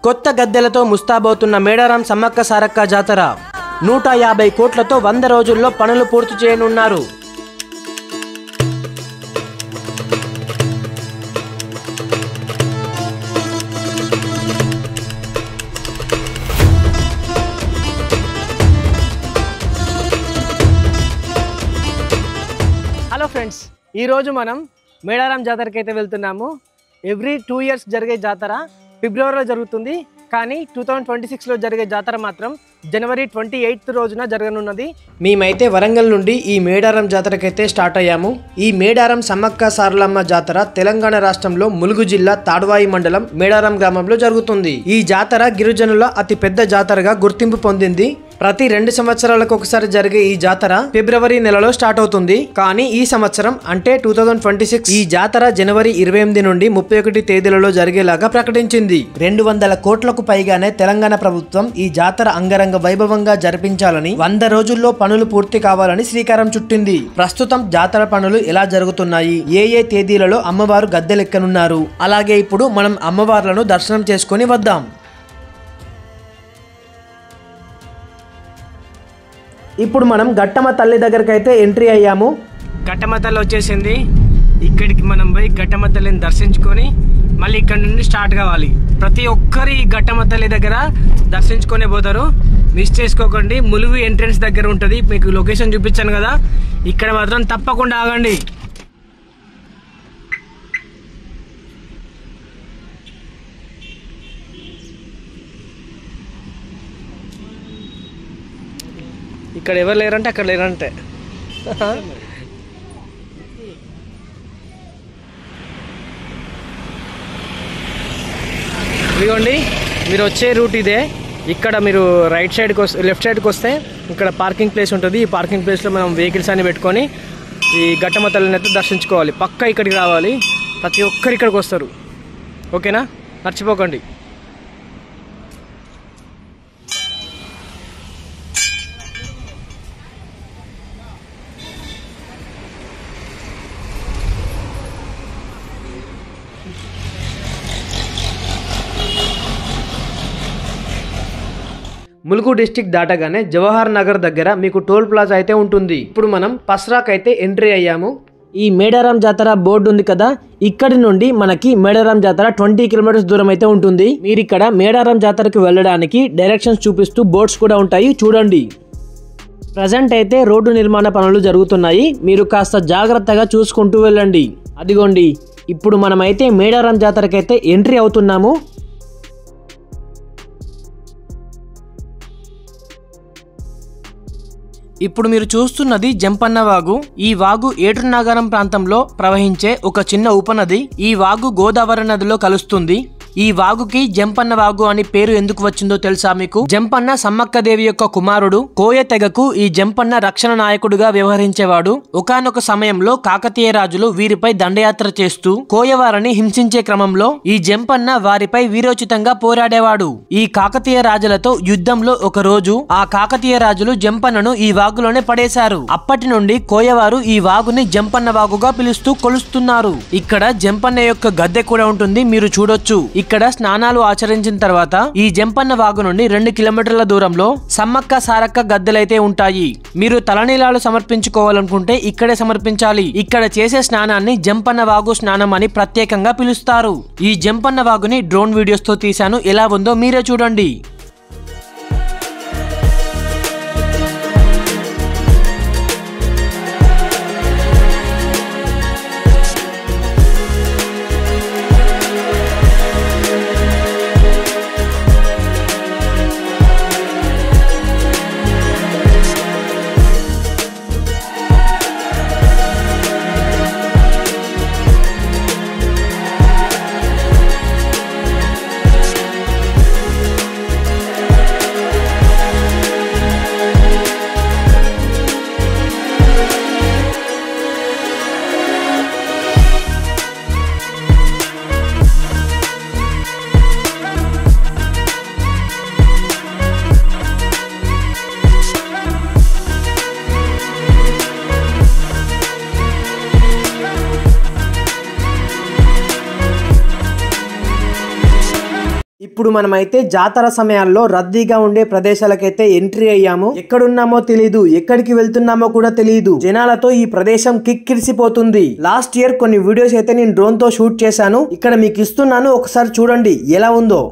కొత్త గద్దెలతో ముస్తాబవుతున్న మేడారం సమ్మక్క సారక్క జాతర 150 కోట్లతో 100 రోజుల్లో పనులు పూర్తి చేయనున్నారు. హలో ఫ్రెండ్స్, ఈరోజు మనం మేడారం జాతరకి అయితే వెళ్తున్నాము. ఎవ్రీ 2 ఇయర్స్ జరిగే జాతర ఫిబ్రవరిలో జరుగుతుంది. కానీ 2026లో జరిగే జాతర మాత్రం జనవరి 28 రోజున జరగనున్నది. మేమైతే వరంగల్ నుండి ఈ మేడారం జాతరకైతే స్టార్ట్ అయ్యాము. ఈ మేడారం సమ్మక్క సారలమ్మ జాతర తెలంగాణ రాష్ట్రంలో ములుగు జిల్లా తాడ్వాయి మండలం మేడారం గ్రామంలో జరుగుతుంది. ఈ జాతర గిరిజనుల అతి పెద్ద జాతరగా గుర్తింపు పొందింది. ప్రతి 2 సంవత్సరాలకు ఒకసారి జరిగే ఈ జాతర ఫిబ్రవరి నెలలో స్టార్ట్ అవుతుంది. కానీ ఈ సంవత్సరం అంటే 2026 ఈ జాతర జనవరి 28 నుండి 31 తేదీలలో జరిగేలాగా ప్రకటించింది. 200 కోట్లకు పైగానే తెలంగాణ ప్రభుత్వం ఈ జాతర అంగరంగ వైభవంగా జరిపించాలని 100 రోజుల్లో పనులు పూర్తి కావాలని శ్రీకారం చుట్టింది. ప్రస్తుతం జాతర పనులు ఎలా జరుగుతున్నాయి, ఏ తేదీలలో అమ్మవారు గద్దెలెక్కనున్నారు, అలాగే ఇప్పుడు మనం అమ్మవార్లను దర్శనం చేసుకుని వద్దాం. ఇప్పుడు మనం గట్టమ్మ తల్లి దగ్గరికి అయితే ఎంట్రీ అయ్యాము. గట్టమ్మ తల్లి వచ్చేసింది. ఇక్కడికి మనం పోయి గట్టమ్మ తల్లిని దర్శించుకొని మళ్ళీ ఇక్కడ నుండి స్టార్ట్ కావాలి. ప్రతి ఒక్కరి గట్టమ్మ తల్లి దగ్గర దర్శించుకొని పోతారు. మిస్ చేసుకోకండి. ములుగు ఎంట్రన్స్ దగ్గర ఉంటుంది. మీకు లొకేషన్ చూపించాను కదా, ఇక్కడ మాత్రం తప్పకుండా ఆగండి. ఇక్కడ ఎవరు లేరంటే అక్కడ లేరంటే ఇదిగోండి, మీరు వచ్చే రూట్ ఇదే. ఇక్కడ మీరు రైట్ సైడ్కి వస్తే లెఫ్ట్ సైడ్కి వస్తే ఇక్కడ పార్కింగ్ ప్లేస్ ఉంటుంది. ఈ పార్కింగ్ ప్లేస్లో మనం వెహికల్స్ అన్ని పెట్టుకొని ఈ గట్టమ్మ తల్లిని అయితే దర్శించుకోవాలి. పక్కా ఇక్కడికి రావాలి. ప్రతి ఒక్కరు ఇక్కడికి వస్తారు. ఓకేనా, మర్చిపోకండి. ములుగు డిస్టిక్ దాటగానే జవహర్ నగర్ దగ్గర మీకు టోల్ ప్లాజా అయితే ఉంటుంది. ఇప్పుడు మనం పస్రాక్ అయితే ఎంట్రీ అయ్యాము. ఈ మేడారం జాతర బోర్డు ఉంది కదా, ఇక్కడి నుండి మనకి మేడారం జాతర 20 కిలోమీటర్స్ దూరం అయితే ఉంటుంది. మీరు ఇక్కడ మేడారం జాతరకి వెళ్ళడానికి డైరెక్షన్స్ చూపిస్తూ బోర్డ్స్ కూడా ఉంటాయి, చూడండి. ప్రజెంట్ అయితే రోడ్డు నిర్మాణ పనులు జరుగుతున్నాయి. మీరు కాస్త జాగ్రత్తగా చూసుకుంటూ వెళ్ళండి. అదిగోండి, ఇప్పుడు మనమైతే మేడారం జాతరకైతే ఎంట్రీ అవుతున్నాము. ఇప్పుడు మీరు చూస్తున్నది జంపన్న వాగు. ఈ వాగు ఏటునాగారం ప్రాంతంలో ప్రవహించే ఒక చిన్న ఉపనది. ఈ వాగు గోదావరి నదిలో కలుస్తుంది. ఈ వాగుకి జంపన్న వాగు అని పేరు ఎందుకు వచ్చిందో తెలుసా మీకు? జంపన్న సమ్మక్క దేవి యొక్క కుమారుడు. కోయ తెగకు ఈ జంపన్న రక్షణ నాయకుడిగా వ్యవహరించేవాడు. ఒకానొక సమయంలో కాకతీయ రాజులు వీరిపై దండయాత్ర చేస్తూ కోయవారిని హింసించే క్రమంలో ఈ జంపన్న వారిపై వీరోచితంగా పోరాడేవాడు. ఈ కాకతీయ రాజులతో యుద్ధంలో ఒక రోజు ఆ కాకతీయ రాజులు జంపన్నను ఈ వాగులోనే పడేశారు. అప్పటి నుండి కోయవారు ఈ వాగుని జంపన్న వాగుగా పిలుస్తూ కొలుస్తున్నారు. ఇక్కడ జంపన్న యొక్క గద్దె కూడా ఉంటుంది, మీరు చూడొచ్చు. ఇక్కడ స్నానాలు ఆచరించిన తర్వాత ఈ జంపన్న వాగు నుండి 2 కిలోమీటర్ల దూరంలో సమ్మక్క సారక్క గద్దెలైతే ఉంటాయి. మీరు తలనీలాలు సమర్పించుకోవాలనుకుంటే ఇక్కడే సమర్పించాలి. ఇక్కడ చేసే స్నానాన్ని జంపన్న వాగు స్నానం అని ప్రత్యేకంగా పిలుస్తారు. ఈ జంపన్న వాగుని డ్రోన్ వీడియోస్ తో తీశాను, ఎలా ఉందో మీరే చూడండి. ఇప్పుడు మనమైతే జాతర సమయాల్లో రద్దీగా ఉండే ప్రదేశాలకైతే ఎంట్రీ అయ్యాము. ఎక్కడున్నామో తెలియదు, ఎక్కడికి వెళ్తున్నామో కూడా తెలియదు. జనాలతో ఈ ప్రదేశం కిక్కిరిసిపోతుంది. లాస్ట్ ఇయర్ కొన్ని వీడియోస్ అయితే నేను డ్రోన్ తో షూట్ చేశాను. ఇక్కడ మీకు ఇస్తున్నాను, ఒకసారి చూడండి ఎలా ఉందో.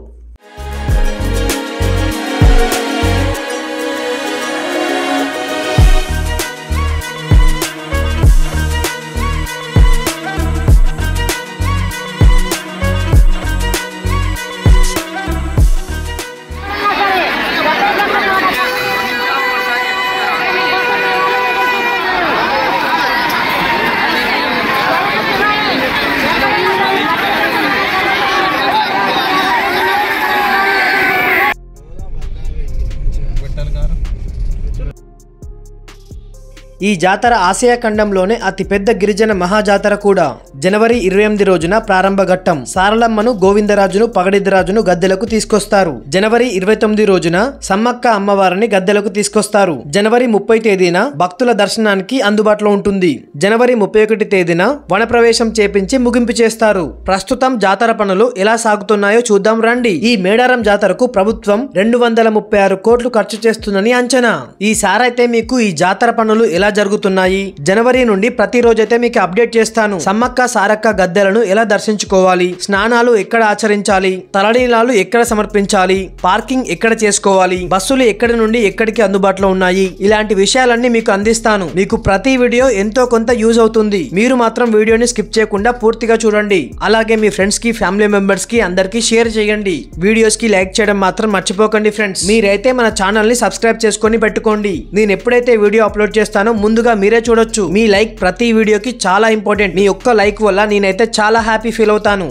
ఈ జాతర ఆసియా ఖండంలోనే అతిపెద్ద గిరిజన మహాజాతర కూడా. జనవరి 28 రోజున ప్రారంభ ఘట్టం. సారలమ్మను, గోవిందరాజును, పగడిద్దరాజును గద్దెలకు తీసుకొస్తారు. జనవరి 29 రోజున సమ్మక్క అమ్మవారిని గద్దెలకు తీసుకొస్తారు. జనవరి 30 తేదీన భక్తుల దర్శనానికి అందుబాటులో ఉంటుంది. జనవరి 31 తేదీన వనప్రవేశం చేపించి ముగింపు చేస్తారు. ప్రస్తుతం జాతర పనులు ఎలా సాగుతున్నాయో చూద్దాం రండి. ఈ మేడారం జాతరకు ప్రభుత్వం 236 కోట్లు ఖర్చు చేస్తుందని అంచనా. ఈసారైతే మీకు ఈ జాతర పనులు ఎలా జరుగుతున్నాయి, జనవరి నుండి ప్రతిరోజైతే మీకు అప్డేట్ చేస్తాను. సమ్మక్క సారక్క గద్దెలను ఎలా దర్శించుకోవాలి, స్నానాలు ఎక్కడ ఆచరించాలి, తలనీలాలు ఎక్కడ సమర్పించాలి, పార్కింగ్ ఎక్కడ చేసుకోవాలి, బస్సులు ఎక్కడి నుండి ఎక్కడికి అందుబాటులో ఉన్నాయి, ఇలాంటి విషయాలన్నీ మీకు అందిస్తాను. మీకు ప్రతి వీడియో ఎంతో కొంత యూజ్ అవుతుంది. మీరు మాత్రం వీడియోని స్కిప్ చేయకుండా పూర్తిగా చూడండి. అలాగే మీ ఫ్రెండ్స్ కి, ఫ్యామిలీ మెంబర్స్ కి అందరికి షేర్ చేయండి. వీడియోస్ కి లైక్ చేయడం మాత్రం మర్చిపోకండి ఫ్రెండ్స్. మీరైతే మన ఛానల్ ని సబ్స్క్రైబ్ చేసుకొని పెట్టుకోండి. నేను ఎప్పుడైతే వీడియో అప్లోడ్ చేస్తానో ముందుగా మీరే చూడొచ్చు. మీ లైక్ ప్రతి వీడియోకి చాలా ఇంపార్టెంట్. మీ ఒక్క లైక్ వల్ల నేనైతే చాలా హ్యాపీ ఫీల్ అవుతాను.